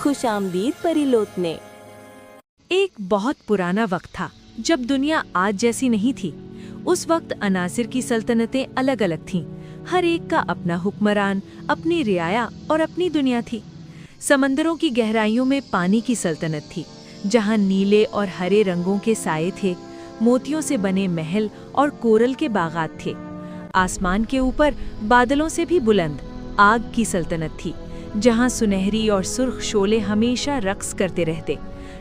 खुश आमदीद परी लौटने। एक बहुत पुराना वक्त था जब दुनिया आज जैसी नहीं थी। उस वक्त अनासिर की सल्तनतें अलग अलग थीं। हर एक का अपना हुक्मरान, अपनी रियाया और अपनी दुनिया थी। समंदरों की गहराइयों में पानी की सल्तनत थी, जहां नीले और हरे रंगों के साए थे, मोतियों से बने महल और कोरल के बागात थे। आसमान के ऊपर बादलों से भी बुलंद आग की सल्तनत थी, जहां सुनहरी और सुर्ख शोले हमेशा रक्स करते रहते,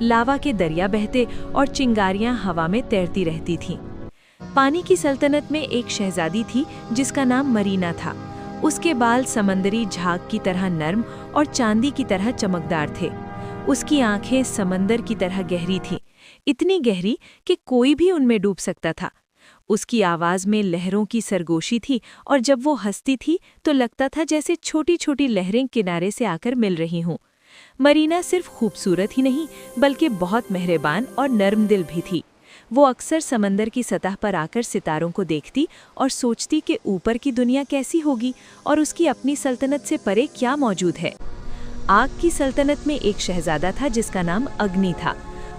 लावा के दरिया बहते और चिंगारियां हवा में तैरती रहती थीं। पानी की सल्तनत में एक शहजादी थी जिसका नाम मरीना था। उसके बाल समंदरी झाग की तरह नर्म और चांदी की तरह चमकदार थे। उसकी आंखें समंदर की तरह गहरी थीं, इतनी गहरी कि कोई भी उनमें डूब सकता था। उसकी आवाज़ में लहरों की सरगोशी थी और जब वो हंसती थी तो लगता था जैसे छोटी छोटी लहरें किनारे से आकर मिल रही हों। मरीना सिर्फ खूबसूरत ही नहीं बल्कि बहुत मेहरबान और नर्म दिल भी थी। वो अक्सर समंदर की सतह पर आकर सितारों को देखती और सोचती कि ऊपर की दुनिया कैसी होगी और उसकी अपनी सल्तनत से परे क्या मौजूद है। आग की सल्तनत में एक शहजादा था जिसका नाम अग्नि था।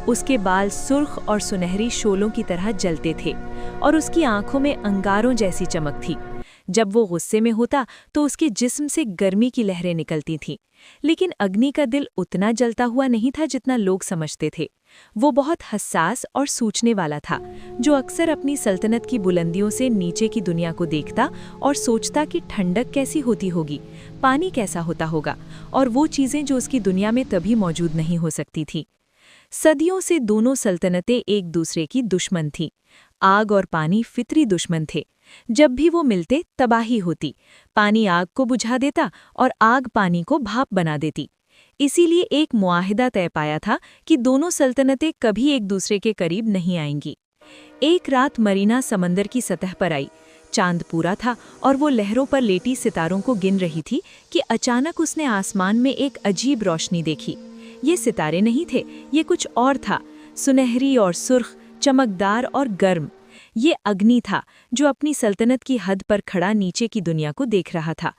उसके बाल सुर्ख और सुनहरी शोलों की तरह जलते थे और उसकी आंखों में अंगारों जैसी चमक थी। जब वो गुस्से में होता तो उसके जिस्म से गर्मी की लहरें निकलती थीं। लेकिन अग्नि का दिल उतना जलता हुआ नहीं था जितना लोग समझते थे। वो बहुत हसास और सोचने वाला था, जो अक्सर अपनी सल्तनत की बुलंदियों से नीचे की दुनिया को देखता और सोचता कि ठंडक कैसी होती होगी, पानी कैसा होता होगा और वो चीज़ें जो उसकी दुनिया में तभी मौजूद नहीं हो सकती थी। सदियों से दोनों सल्तनतें एक दूसरे की दुश्मन थीं। आग और पानी फितरी दुश्मन थे। जब भी वो मिलते तबाही होती। पानी आग को बुझा देता और आग पानी को भाप बना देती। इसीलिए एक मुआहिदा तय पाया था कि दोनों सल्तनतें कभी एक दूसरे के करीब नहीं आएंगी। एक रात मरीना समंदर की सतह पर आई। चांद पूरा था और वो लहरों पर लेटी सितारों को गिन रही थी कि अचानक उसने आसमान में एक अजीब रोशनी देखी। ये सितारे नहीं थे, ये कुछ और था, सुनहरी और सुर्ख, चमकदार और गर्म। ये अग्नि था जो अपनी सल्तनत की हद पर खड़ा नीचे की दुनिया को देख रहा था।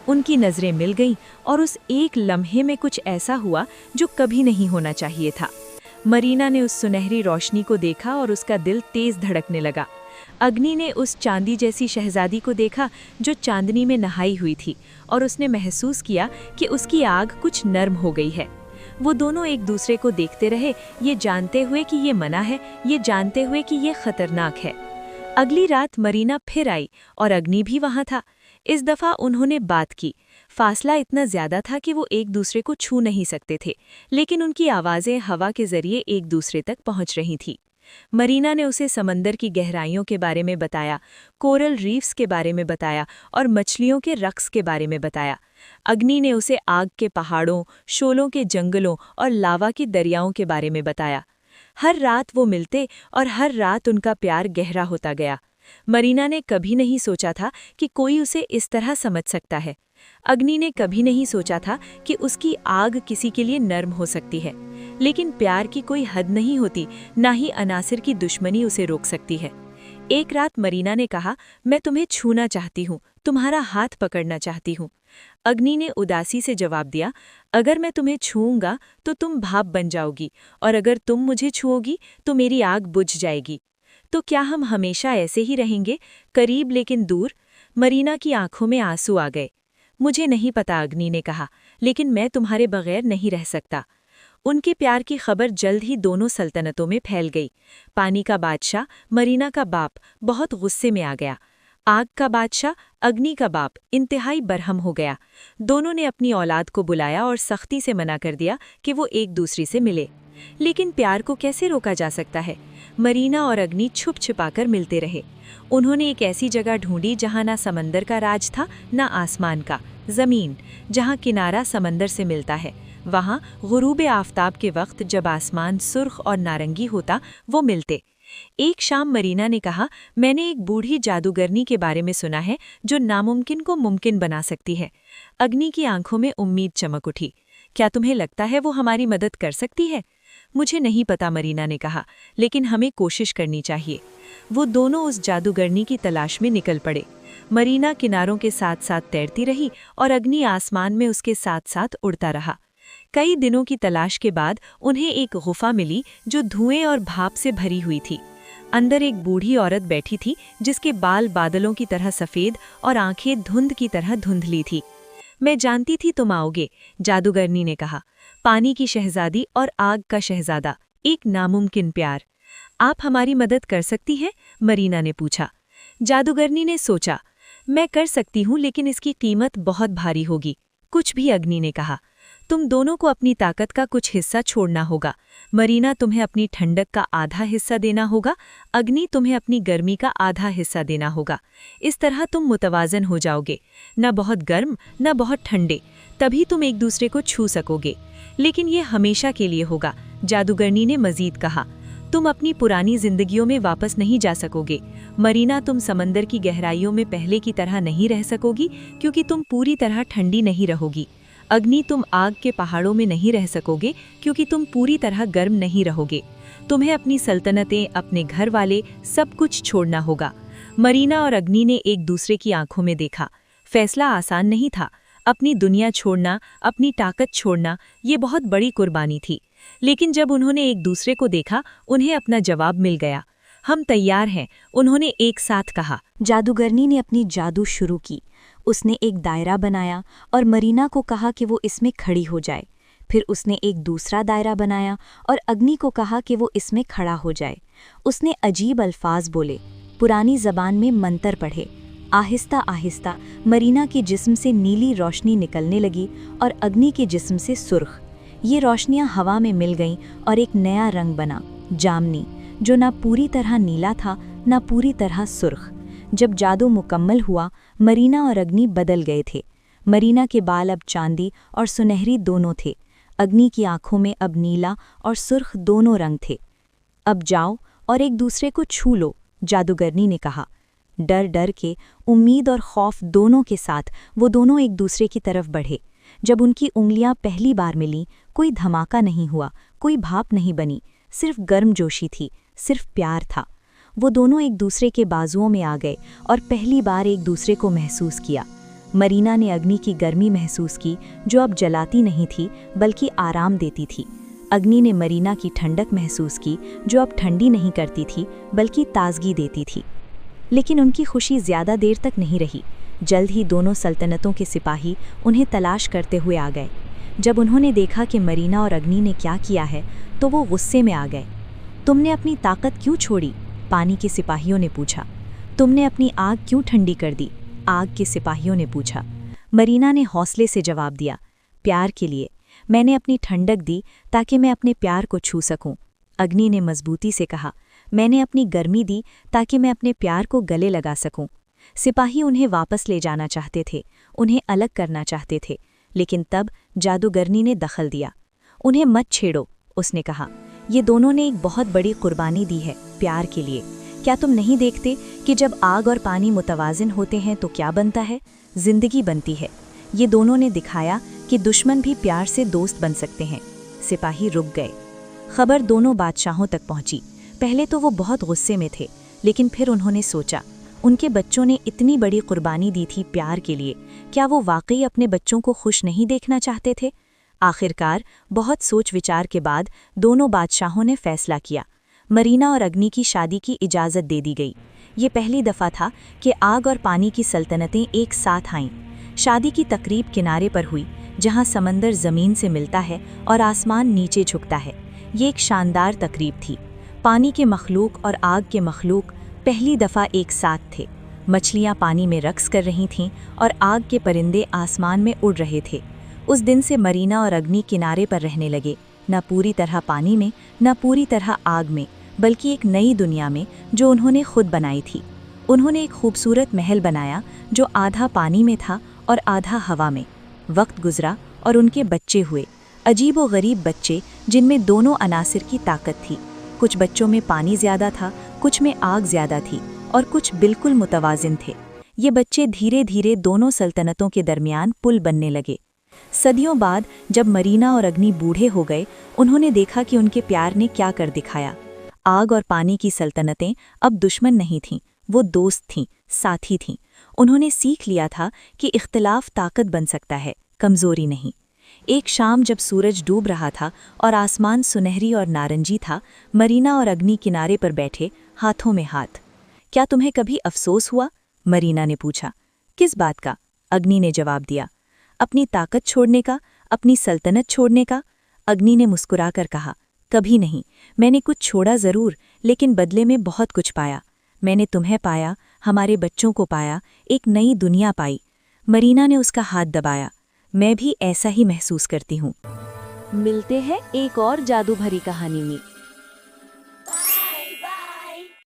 उनकी नज़रें मिल गईं और उस एक लम्हे में कुछ ऐसा हुआ जो कभी नहीं होना चाहिए था। मरीना ने उस सुनहरी रोशनी को देखा और उसका दिल तेज धड़कने लगा। अग्नि ने उस चांदी जैसी शहजादी को देखा जो चांदनी में नहाई हुई थी और उसने महसूस किया कि उसकी आग कुछ नर्म हो गई है। वो दोनों एक दूसरे को देखते रहे, ये जानते हुए कि ये मना है, ये जानते हुए कि ये खतरनाक है। अगली रात मरीना फिर आई और अग्नि भी वहां था। इस दफा उन्होंने बात की। फासला इतना ज्यादा था कि वो एक दूसरे को छू नहीं सकते थे, लेकिन उनकी आवाजें हवा के जरिए एक दूसरे तक पहुंच रही थी। मरीना ने उसे समंदर की गहराइयों के बारे में बताया, कोरल रीफ्स के बारे में बताया और मछलियों के रक्स के बारे में बताया। अग्नि ने उसे आग के पहाड़ों, शोलों के जंगलों और लावा की दरियाओं के बारे में बताया। हर रात वो मिलते और हर रात उनका प्यार गहरा होता गया। मरीना ने कभी नहीं सोचा था कि कोई उसे इस तरह समझ सकता है। अग्नि ने कभी नहीं सोचा था कि उसकी आग किसी के लिए नर्म हो सकती है। लेकिन प्यार की कोई हद नहीं होती, ना ही अनासिर की दुश्मनी उसे रोक सकती है। एक रात मरीना ने कहा, मैं तुम्हें छूना चाहती हूँ, तुम्हारा हाथ पकड़ना चाहती हूँ। अग्नि ने उदासी से जवाब दिया, अगर मैं तुम्हें छूऊंगा तो तुम भाप बन जाओगी और अगर तुम मुझे छुओगी तो मेरी आग बुझ जाएगी। तो क्या हम हमेशा ऐसे ही रहेंगे, करीब लेकिन दूर? मरीना की आंखों में आंसू आ गए। मुझे नहीं पता, अग्नि ने कहा, लेकिन मैं तुम्हारे बगैर नहीं रह सकता। उनके प्यार की खबर जल्द ही दोनों सल्तनतों में फैल गई। पानी का बादशाह, मरीना का बाप, बहुत गुस्से में आ गया। आग का बादशाह, अग्नि का बाप, इंतहाई बरहम हो गया। दोनों ने अपनी औलाद को बुलाया और सख्ती से मना कर दिया कि वो एक दूसरे से मिले। लेकिन प्यार को कैसे रोका जा सकता है? मरीना और अग्नि छुप छुपाकर मिलते रहे। उन्होंने एक ऐसी जगह ढूंढी जहां ना समंदर का राज था, ना आसमान का, जमीन, जहां किनारा समंदर से मिलता है। वहां गुरूब आफताब के वक्त जब आसमान सुर्ख और नारंगी होता, वो मिलते। एक शाम मरीना ने कहा, मैंने एक बूढ़ी जादूगरनी के बारे में सुना है जो नामुमकिन को मुमकिन बना सकती है। अग्नि की आंखों में उम्मीद चमक उठी। क्या तुम्हें लगता है वो हमारी मदद कर सकती है? मुझे नहीं पता, मरीना ने कहा, लेकिन हमें कोशिश करनी चाहिए। वो दोनों उस जादूगरनी की तलाश में निकल पड़े। मरीना किनारों के साथ साथ तैरती रही और अग्नि आसमान में उसके साथ साथ उड़ता रहा। कई दिनों की तलाश के बाद उन्हें एक गुफा मिली जो धुएं और भाप से भरी हुई थी। अंदर एक बूढ़ी औरत बैठी थी जिसके बाल बादलों की तरह सफेद और आंखें धुंध की तरह धुंधली थी। मैं जानती थी तुम आओगे, जादूगरनी ने कहा। पानी की शहजादी और आग का शहजादा, एक नामुमकिन प्यार। आप हमारी मदद कर सकती हैं? मरीना ने पूछा। जादूगरनी ने सोचा, मैं कर सकती हूँ, लेकिन इसकी कीमत बहुत भारी होगी। कुछ भी, अग्नि ने कहा। तुम दोनों को अपनी ताकत का कुछ हिस्सा छोड़ना होगा। मरीना, तुम्हें अपनी ठंडक का आधा हिस्सा देना होगा। अग्नि, तुम्हें अपनी गर्मी का आधा हिस्सा देना होगा। इस तरह तुम मुतवाजन हो जाओगे, न बहुत गर्म न बहुत ठंडे। तभी तुम एक दूसरे को छू सकोगे। लेकिन ये हमेशा के लिए होगा, जादूगरनी ने मजीद कहा। तुम अपनी पुरानी जिंदगियों में वापस नहीं जा सकोगे। मरीना, तुम समंदर की गहराइयों में पहले की तरह नहीं रह सकोगी, क्योंकि तुम पूरी तरह ठंडी नहीं रहोगी। अग्नि, तुम आग के पहाड़ों में नहीं रह सकोगे, क्योंकि तुम पूरी तरह गर्म नहीं रहोगे। तुम्हें अपनी सल्तनतें, अपने घर वाले, सब कुछ छोड़ना होगा। मरीना और अग्नि ने एक दूसरे की आंखों में देखा। फैसला आसान नहीं था। अपनी दुनिया छोड़ना, अपनी ताकत छोड़ना, ये बहुत बड़ी कुर्बानी थी। लेकिन जब उन्होंने एक दूसरे को देखा, उन्हें अपना जवाब मिल गया। हम तैयार हैं, उन्होंने एक साथ कहा। जादूगरनी ने अपनी जादू शुरू की। उसने एक दायरा बनाया और मरीना को कहा कि वो इसमें खड़ी हो जाए। फिर उसने एक दूसरा दायरा बनाया और अग्नि को कहा कि वो इसमें खड़ा हो जाए। उसने अजीब अल्फाज बोले, पुरानी जबान में मंत्र पढ़े। आहिस्ता आहिस्ता मरीना के जिस्म से नीली रोशनी निकलने लगी और अग्नि के जिस्म से सुर्ख। ये रोशनियां हवा में मिल गईं और एक नया रंग बना, जामनी, जो ना पूरी तरह नीला था ना पूरी तरह सुर्ख। जब जादू मुकम्मल हुआ, मरीना और अग्नि बदल गए थे। मरीना के बाल अब चांदी और सुनहरी दोनों थे। अग्नि की आंखों में अब नीला और सुर्ख दोनों रंग थे। अब जाओ और एक दूसरे को छू लो, जादूगरनी ने कहा। डर डर के, उम्मीद और खौफ दोनों के साथ वो दोनों एक दूसरे की तरफ बढ़े। जब उनकी उंगलियां पहली बार मिलीं, कोई धमाका नहीं हुआ, कोई भाप नहीं बनी, सिर्फ गर्मजोशी थी, सिर्फ प्यार था। वो दोनों एक दूसरे के बाजुओं में आ गए और पहली बार एक दूसरे को महसूस किया। मरीना ने अग्नि की गर्मी महसूस की, जो अब जलाती नहीं थी बल्कि आराम देती थी। अग्नि ने मरीना की ठंडक महसूस की, जो अब ठंडी नहीं करती थी बल्कि ताजगी देती थी। लेकिन उनकी खुशी ज़्यादा देर तक नहीं रही। जल्द ही दोनों सल्तनतों के सिपाही उन्हें तलाश करते हुए आ गए। जब उन्होंने देखा कि मरीना और अग्नि ने क्या किया है, तो वो गुस्से में आ गए। तुमने अपनी ताकत क्यों छोड़ी? पानी के सिपाहियों ने पूछा। तुमने अपनी आग क्यों ठंडी कर दी? आग के सिपाहियों ने पूछा। मरीना ने हौसले से जवाब दिया, प्यार के लिए। मैंने अपनी ठंडक दी ताकि मैं अपने प्यार को छू सकूं। अग्नि ने मजबूती से कहा, मैंने अपनी गर्मी दी ताकि मैं अपने प्यार को गले लगा सकूं। सिपाही उन्हें वापस ले जाना चाहते थे, उन्हें अलग करना चाहते थे, लेकिन तब जादूगरनी ने दखल दिया। उन्हें मत छेड़ो, उसने कहा। ये दोनों ने एक बहुत बड़ी कुर्बानी दी है प्यार के लिए। क्या तुम नहीं देखते कि जब आग और पानी मुतवाजिन होते हैं तो क्या बनता है? जिंदगी बनती है। ये दोनों ने दिखाया कि दुश्मन भी प्यार से दोस्त बन सकते हैं। सिपाही रुक गए। खबर दोनों बादशाहों तक पहुंची। पहले तो वो बहुत गुस्से में थे, लेकिन फिर उन्होंने सोचा, उनके बच्चों ने इतनी बड़ी कुर्बानी दी थी प्यार के लिए, क्या वो वाकई अपने बच्चों को खुश नहीं देखना चाहते थे? आखिरकार बहुत सोच विचार के बाद दोनों बादशाहों ने फैसला किया। मरीना और अग्नि की शादी की इजाज़त दे दी गई। ये पहली दफ़ा था कि आग और पानी की सल्तनतें एक साथ आईं। शादी की तकरीब किनारे पर हुई, जहां समंदर ज़मीन से मिलता है और आसमान नीचे झुकता है। ये एक शानदार तकरीब थी। पानी के मखलूक और आग के मखलूक पहली दफ़ा एक साथ थे। मछलियाँ पानी में रक्स कर रही थीं और आग के परिंदे आसमान में उड़ रहे थे। उस दिन से मरीना और अग्नि किनारे पर रहने लगे, न पूरी तरह पानी में, न पूरी तरह आग में, बल्कि एक नई दुनिया में जो उन्होंने खुद बनाई थी। उन्होंने एक खूबसूरत महल बनाया जो आधा पानी में था और आधा हवा में। वक्त गुजरा और उनके बच्चे हुए, अजीब व गरीब बच्चे जिनमें दोनों अनासिर की ताकत थी। कुछ बच्चों में पानी ज़्यादा था, कुछ में आग ज़्यादा थी और कुछ बिल्कुल मुतवाजिन थे। ये बच्चे धीरे धीरे दोनों सल्तनतों के दरमियान पुल बनने लगे। सदियों बाद जब मरीना और अग्नि बूढ़े हो गए, उन्होंने देखा कि उनके प्यार ने क्या कर दिखाया। आग और पानी की सल्तनतें अब दुश्मन नहीं थीं, वो दोस्त थीं, साथी थीं। उन्होंने सीख लिया था कि इख्तिलाफ ताकत बन सकता है, कमज़ोरी नहीं। एक शाम जब सूरज डूब रहा था और आसमान सुनहरी और नारंगी था, मरीना और अग्नि किनारे पर बैठे, हाथों में हाथ। क्या तुम्हें कभी अफसोस हुआ? मरीना ने पूछा। किस बात का? अग्नि ने जवाब दिया। अपनी ताकत छोड़ने का, अपनी सल्तनत छोड़ने का। अग्नि ने मुस्कुराकर कहा, कभी नहीं। मैंने कुछ छोड़ा जरूर, लेकिन बदले में बहुत कुछ पाया। मैंने तुम्हें पाया, हमारे बच्चों को पाया, एक नई दुनिया पाई। मरीना ने उसका हाथ दबाया। मैं भी ऐसा ही महसूस करती हूँ। मिलते हैं एक और जादू भरी कहानी में।